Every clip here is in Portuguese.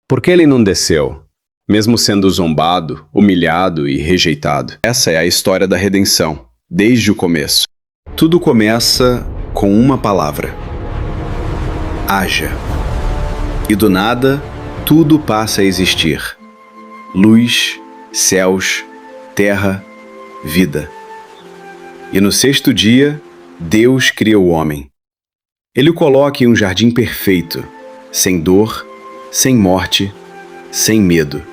Por que ele não desceu? Mesmo sendo zombado, humilhado e rejeitado. Essa é a história da redenção, desde o começo. Tudo começa com uma palavra: haja. E do nada, tudo passa a existir. Luz, céus, terra, vida. E no sexto dia, Deus cria o homem. Ele o coloca em um jardim perfeito, sem dor, sem morte, sem medo.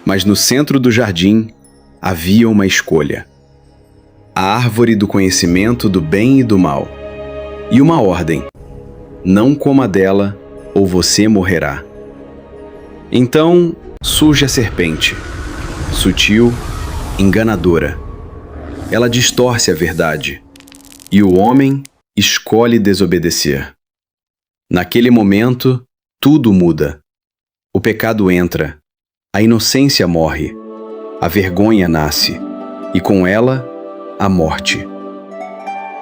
Mas no centro do jardim havia uma escolha: a árvore do conhecimento do bem e do mal. E uma ordem: não coma dela ou você morrerá. Então surge a serpente, sutil, enganadora. Ela distorce a verdade, e o homem escolhe desobedecer. Naquele momento, tudo muda. O pecado entra, a inocência morre, a vergonha nasce, e com ela, a morte.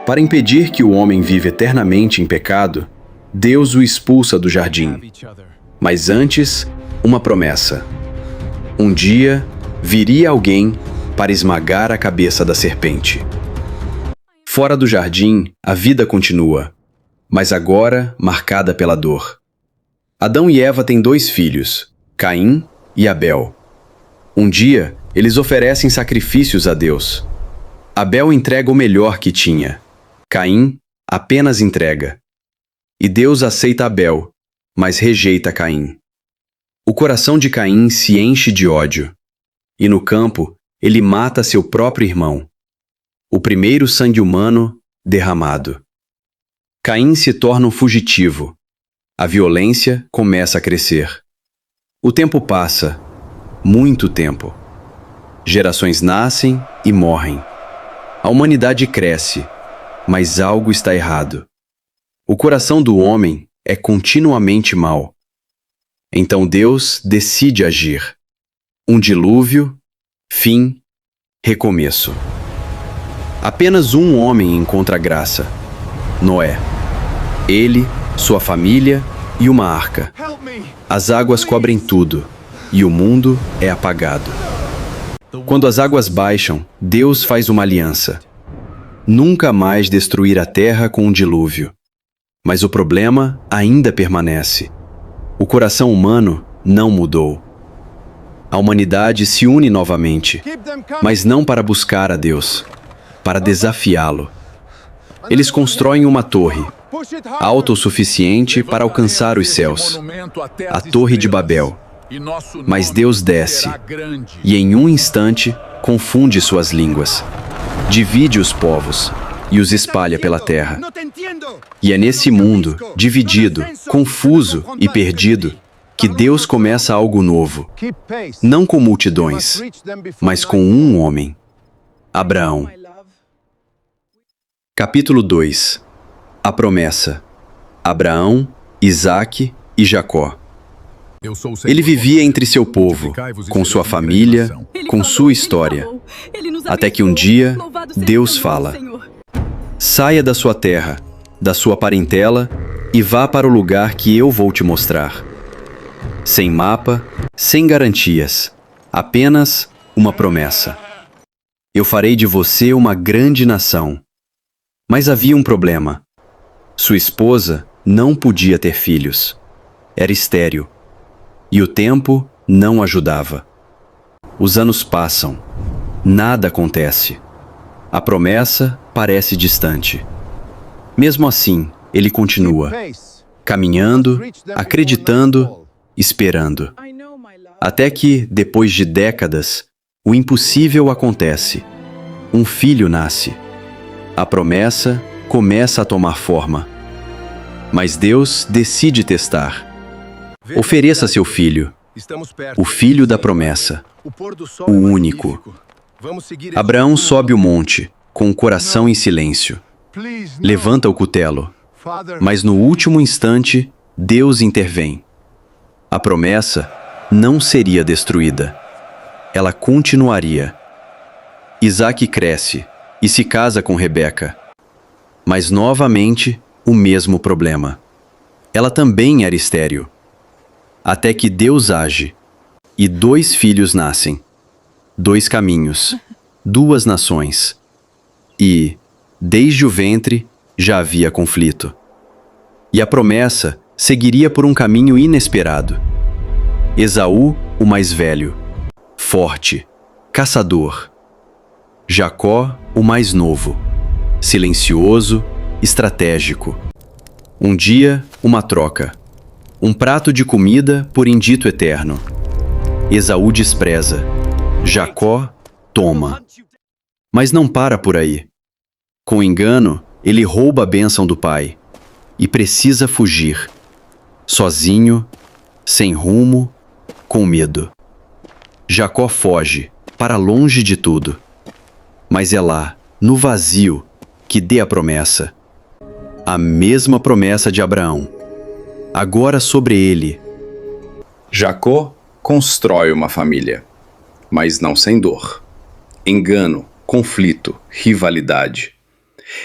Para impedir que o homem viva eternamente em pecado, Deus o expulsa do jardim. Mas antes, uma promessa: um dia viria alguém para esmagar a cabeça da serpente. Fora do jardim, a vida continua, mas agora marcada pela dor. Adão e Eva têm 2 filhos, Caim e Abel. Um dia, eles oferecem sacrifícios a Deus. Abel entrega o melhor que tinha. Caim apenas entrega. E Deus aceita Abel, mas rejeita Caim. O coração de Caim se enche de ódio. E no campo, ele mata seu próprio irmão. O primeiro sangue humano derramado. Caim se torna um fugitivo. A violência começa a crescer. O tempo passa, muito tempo. Gerações nascem e morrem. A humanidade cresce, mas algo está errado. O coração do homem é continuamente mau. Então Deus decide agir. Um dilúvio, fim, recomeço. Apenas um homem encontra graça: Noé. Ele, sua família e uma arca. As águas cobrem tudo, e o mundo é apagado. Quando as águas baixam, Deus faz uma aliança: nunca mais destruir a terra com um dilúvio. Mas o problema ainda permanece. O coração humano não mudou. A humanidade se une novamente, mas não para buscar a Deus, para desafiá-lo. Eles constroem uma torre, autossuficiente para alcançar os céus, a Torre de Babel. Mas Deus desce, e em um instante confunde suas línguas, divide os povos e os espalha pela terra. E é nesse mundo, dividido, confuso e perdido, que Deus começa algo novo, não com multidões, mas com um homem: Abraão. Capítulo 2. A promessa: Abraão, Isaque e Jacó. Ele vivia entre seu povo, com sua família, com sua história. Até que um dia, Deus fala: saia da sua terra, da sua parentela, e vá para o lugar que eu vou te mostrar. Sem mapa, sem garantias, apenas uma promessa: eu farei de você uma grande nação. Mas havia um problema. Sua esposa não podia ter filhos. Era estéril. E o tempo não ajudava. Os anos passam. Nada acontece. A promessa parece distante. Mesmo assim, ele continua, caminhando, acreditando, esperando. Até que, depois de décadas, o impossível acontece. Um filho nasce. A promessa começa a tomar forma. Mas Deus decide testar. Ofereça seu filho, o filho da promessa, o único. Abraão sobe o monte, com o coração em silêncio. Levanta o cutelo, mas no último instante, Deus intervém. A promessa não seria destruída. Ela continuaria. Isaque cresce e se casa com Rebeca. Mas novamente, o mesmo problema. Ela também era estéril. até que Deus age, e 2 filhos nascem. 2 caminhos, 2 nações. E, desde o ventre, já havia conflito. E a promessa seguiria por um caminho inesperado. Esaú, o mais velho, forte, caçador. Jacó, o mais novo, silencioso, estratégico. Um dia, uma troca. Um prato de comida por indito eterno. Esaú despreza. Jacó toma. Mas não para por aí. Com engano, ele rouba a bênção do pai e precisa fugir. Sozinho, sem rumo, com medo. Jacó foge para longe de tudo. Mas é lá, no vazio, que dê a promessa. A mesma promessa de Abraão. Agora sobre ele. Jacó constrói uma família, mas não sem dor. Engano, conflito, rivalidade.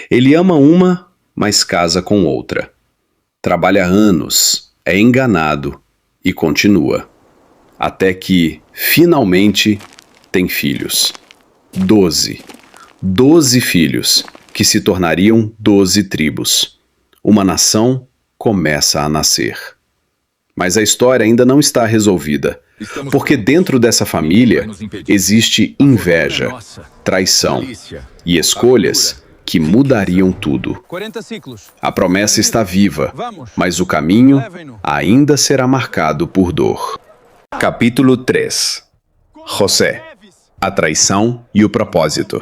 Ele ama uma, mas casa com outra. Trabalha anos, é enganado e continua. Até que, finalmente, tem filhos. 12. 12 filhos, que se tornariam 12 tribos. Uma nação começa a nascer. Mas a história ainda não está resolvida, porque dentro dessa família existe inveja, traição e escolhas que mudariam tudo. A promessa está viva, mas o caminho ainda será marcado por dor. Capítulo 3. José, a traição e o propósito.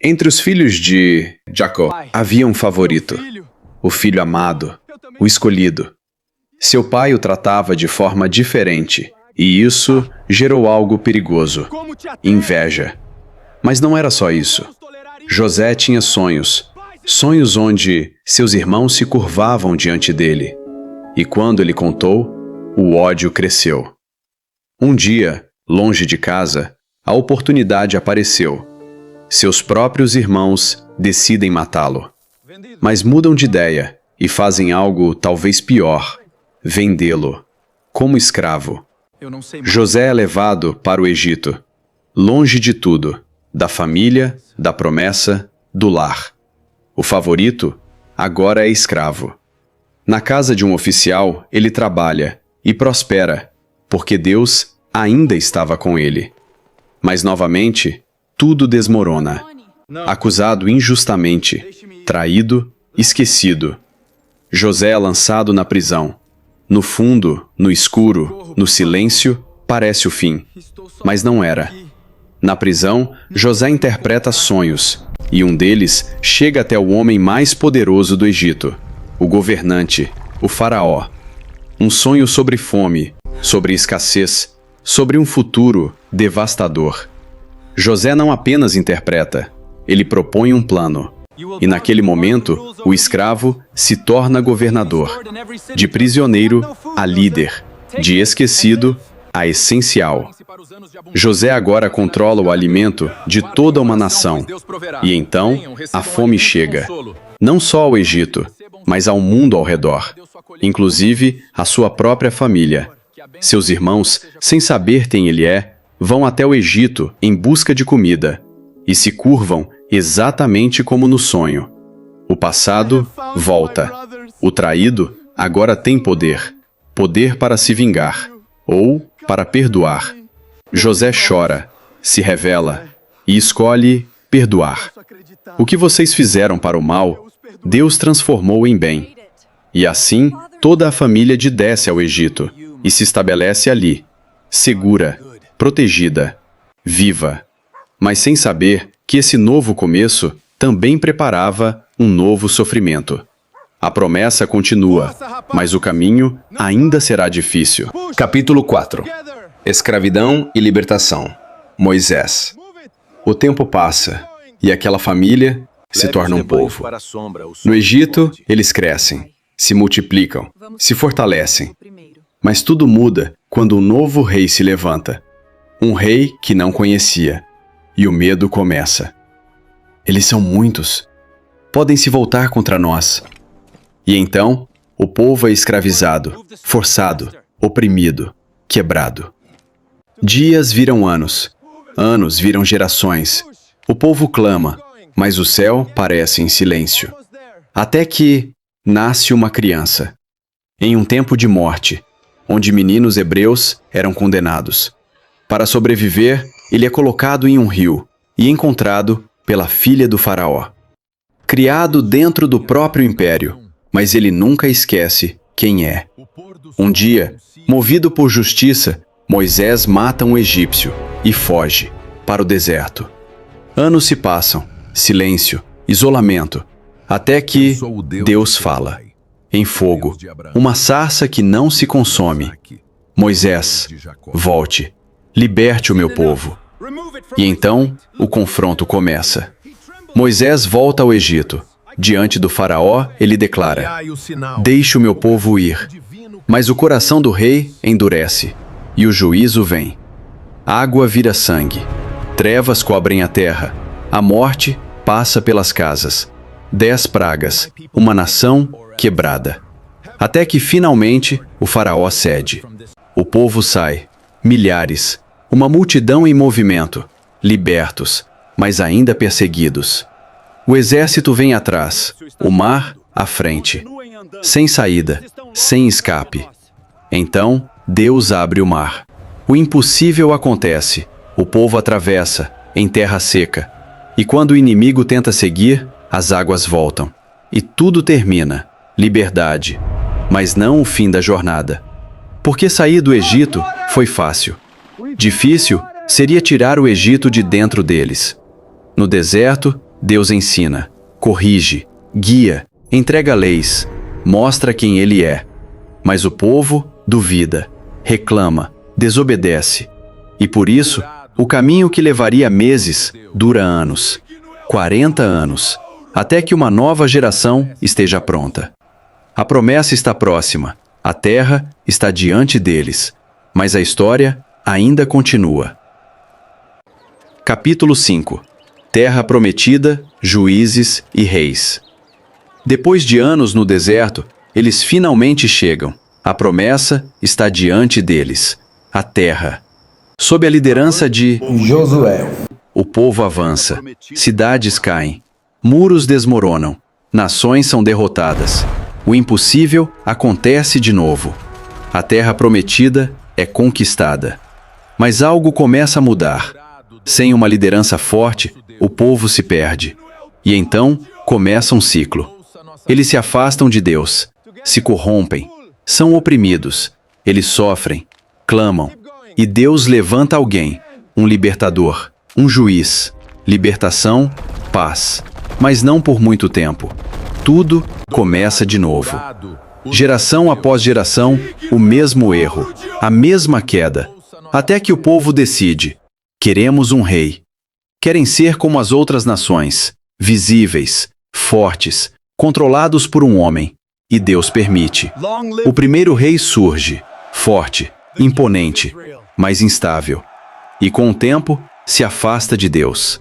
Entre os filhos de Jacó havia um favorito, o filho amado, o escolhido. Seu pai o tratava de forma diferente, e isso gerou algo perigoso: inveja. Mas não era só isso. José tinha sonhos, sonhos onde seus irmãos se curvavam diante dele. E quando ele contou, o ódio cresceu. Um dia, longe de casa, a oportunidade apareceu. Seus próprios irmãos decidem matá-lo. Mas mudam de ideia e fazem algo talvez pior: vendê-lo como escravo. José é levado para o Egito, longe de tudo, da família, da promessa, do lar. O favorito agora é escravo. Na casa de um oficial, ele trabalha e prospera, porque Deus ainda estava com ele. Mas novamente, tudo desmorona. Acusado injustamente, traído, esquecido. José é lançado na prisão. No fundo, no escuro, no silêncio, parece o fim. Mas não era. Na prisão, José interpreta sonhos, e um deles chega até o homem mais poderoso do Egito, o governante, o faraó. Um sonho sobre fome, sobre escassez, sobre um futuro devastador. José não apenas interpreta, ele propõe um plano. E naquele momento, o escravo se torna governador, de prisioneiro a líder, de esquecido a essencial. José agora controla o alimento de toda uma nação. E então, a fome chega, não só ao Egito, mas ao mundo ao redor, inclusive à sua própria família. Seus irmãos, sem saber quem ele é, vão até o Egito em busca de comida e se curvam exatamente como no sonho. O passado volta. O traído agora tem poder. Poder para se vingar ou para perdoar. José chora, se revela e escolhe perdoar. O que vocês fizeram para o mal, Deus transformou em bem. E assim, toda a família desce ao Egito e se estabelece ali, segura, protegida, viva, mas sem saber que esse novo começo também preparava um novo sofrimento. A promessa continua, mas o caminho ainda será difícil. Capítulo 4. Escravidão e libertação. Moisés. O tempo passa, e aquela família se torna um povo. No Egito, eles crescem, se multiplicam, se fortalecem. Mas tudo muda quando um novo rei se levanta. Um rei que não conhecia. E o medo começa. Eles são muitos. Podem se voltar contra nós. E então, o povo é escravizado, forçado, oprimido, quebrado. Dias viram anos, anos viram gerações. O povo clama, mas o céu parece em silêncio. Até que nasce uma criança, em um tempo de morte, onde meninos hebreus eram condenados. Para sobreviver, ele é colocado em um rio e encontrado pela filha do faraó. Criado dentro do próprio império, mas ele nunca esquece quem é. Um dia, movido por justiça, Moisés mata um egípcio e foge para o deserto. Anos se passam, silêncio, isolamento, até que Deus fala. Em fogo, uma sarça que não se consome. Moisés, volte, liberte o meu povo. E então, o confronto começa. Moisés volta ao Egito. Diante do faraó, ele declara: deixe o meu povo ir. Mas o coração do rei endurece, e o juízo vem. Água vira sangue, trevas cobrem a terra, a morte passa pelas casas. 10 pragas, uma nação quebrada. Até que finalmente o faraó cede. O povo sai, milhares, uma multidão em movimento, libertos, mas ainda perseguidos. O exército vem atrás, o mar à frente, sem saída, sem escape. Então, Deus abre o mar. O impossível acontece, o povo atravessa, em terra seca. E quando o inimigo tenta seguir, as águas voltam. E tudo termina, liberdade. Mas não o fim da jornada. Porque sair do Egito foi fácil. Difícil seria tirar o Egito de dentro deles. No deserto, Deus ensina, corrige, guia, entrega leis, mostra quem Ele é. Mas o povo duvida, reclama, desobedece. E por isso, o caminho que levaria meses dura anos, 40 anos, até que uma nova geração esteja pronta. A promessa está próxima, a terra está diante deles, mas a história ainda continua. Capítulo 5. Terra prometida, juízes e reis. Depois de anos no deserto, eles finalmente chegam. A promessa está diante deles, a terra. Sob a liderança de Josué, o povo avança, cidades caem, muros desmoronam, nações são derrotadas. O impossível acontece de novo. A terra prometida é conquistada. Mas algo começa a mudar. Sem uma liderança forte, o povo se perde. E então começa um ciclo. Eles se afastam de Deus, se corrompem, são oprimidos, eles sofrem, clamam. E Deus levanta alguém, um libertador, um juiz. Libertação, paz. Mas não por muito tempo. Tudo começa de novo. Geração após geração, o mesmo erro, a mesma queda. Até que o povo decide: queremos um rei. Querem ser como as outras nações, visíveis, fortes, controlados por um homem. E Deus permite. O primeiro rei surge, forte, imponente, mas instável. E com o tempo, se afasta de Deus.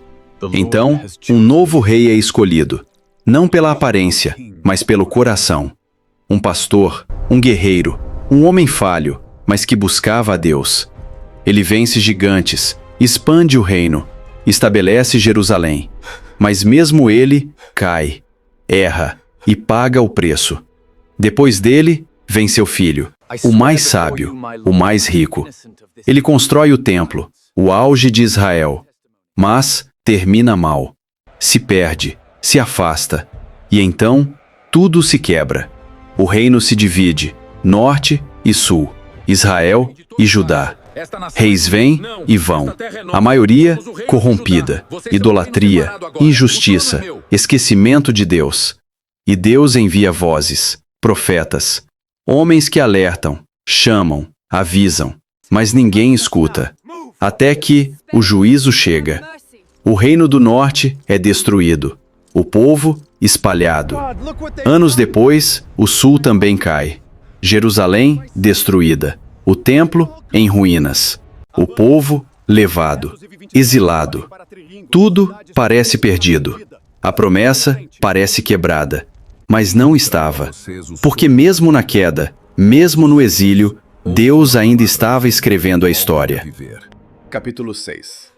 Então, um novo rei é escolhido, não pela aparência, mas pelo coração. Um pastor, um guerreiro, um homem falho, mas que buscava a Deus. Ele vence gigantes, expande o reino, estabelece Jerusalém. Mas mesmo ele cai, erra e paga o preço. Depois dele, vem seu filho, o mais sábio, o mais rico. Ele constrói o templo, o auge de Israel. Mas termina mal. Se perde, se afasta. E então, tudo se quebra. O reino se divide, norte e sul, Israel e Judá. Reis vêm e vão, a maioria corrompida, idolatria, injustiça, esquecimento de Deus. E Deus envia vozes, profetas, homens que alertam, chamam, avisam, mas ninguém escuta. Até que o juízo chega. O reino do norte é destruído, o povo espalhado. Anos depois, o sul também cai. Jerusalém destruída, o templo em ruínas, o povo levado, exilado. Tudo parece perdido. A promessa parece quebrada, mas não estava. Porque mesmo na queda, mesmo no exílio, Deus ainda estava escrevendo a história. Capítulo 6.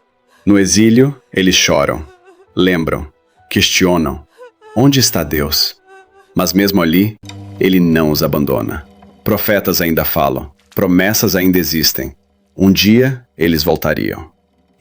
No exílio, eles choram, lembram, questionam. Onde está Deus? Mas mesmo ali, Ele não os abandona. Profetas ainda falam, promessas ainda existem. Um dia, eles voltariam.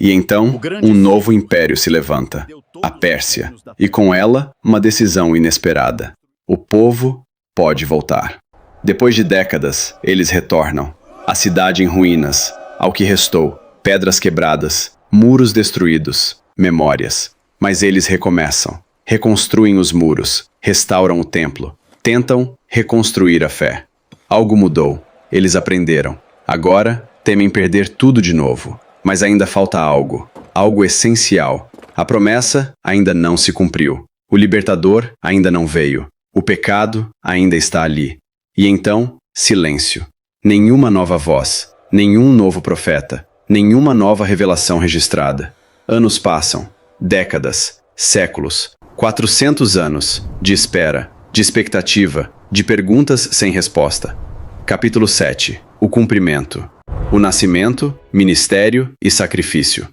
E então, um novo império se levanta, a Pérsia, e com ela, uma decisão inesperada. O povo pode voltar. Depois de décadas, eles retornam. A cidade em ruínas, ao que restou, pedras quebradas, muros destruídos, memórias. Mas eles recomeçam, reconstruem os muros, restauram o templo, tentam reconstruir a fé. Algo mudou, eles aprenderam. Agora, temem perder tudo de novo. Mas ainda falta algo, algo essencial. A promessa ainda não se cumpriu. O libertador ainda não veio. O pecado ainda está ali. E então, silêncio. Nenhuma nova voz, nenhum novo profeta, nenhuma nova revelação registrada. Anos passam, décadas, séculos, 400 anos de espera, de expectativa, de perguntas sem resposta. Capítulo 7. O cumprimento. O nascimento, ministério e sacrifício.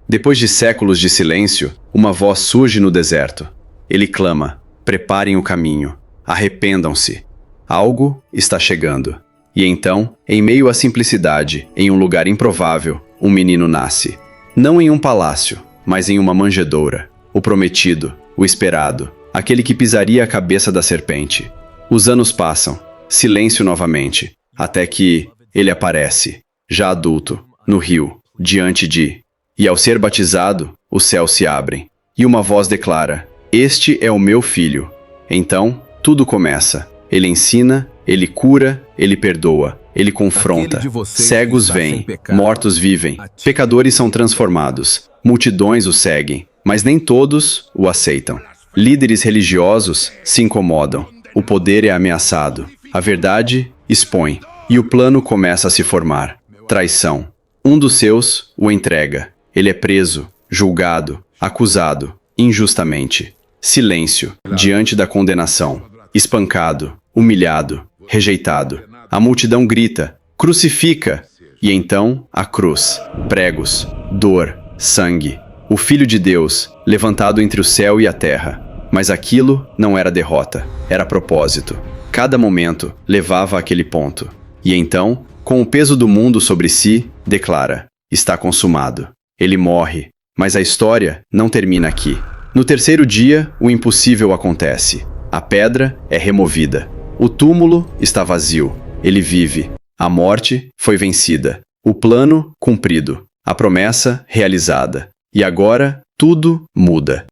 Depois de séculos de silêncio, uma voz surge no deserto. Ele clama: preparem o caminho, arrependam-se. Algo está chegando. E então, em meio à simplicidade, em um lugar improvável, um menino nasce. Não em um palácio, mas em uma manjedoura. O prometido, o esperado, aquele que pisaria a cabeça da serpente. Os anos passam, silêncio novamente, até que ele aparece, já adulto, no rio, diante de... E ao ser batizado, os céus se abrem. E uma voz declara: este é o meu filho. Então, tudo começa. Ele ensina, ele cura, ele perdoa, ele confronta. Cegos veem, mortos vivem, pecadores são transformados, multidões o seguem, mas nem todos o aceitam. Líderes religiosos se incomodam, o poder é ameaçado, a verdade expõe, e o plano começa a se formar. Traição. Um dos seus o entrega. Ele é preso, julgado, acusado, injustamente. Silêncio, diante da condenação. Espancado, humilhado, rejeitado. A multidão grita: crucifica! E então, a cruz. Pregos, dor, sangue. O Filho de Deus, levantado entre o céu e a terra. Mas aquilo não era derrota, era propósito. Cada momento levava àquele ponto. E então, com o peso do mundo sobre si, declara: está consumado. Ele morre, mas a história não termina aqui. No terceiro dia, o impossível acontece. A pedra é removida. O túmulo está vazio. Ele vive. A morte foi vencida. O plano cumprido. A promessa realizada. E agora, tudo muda.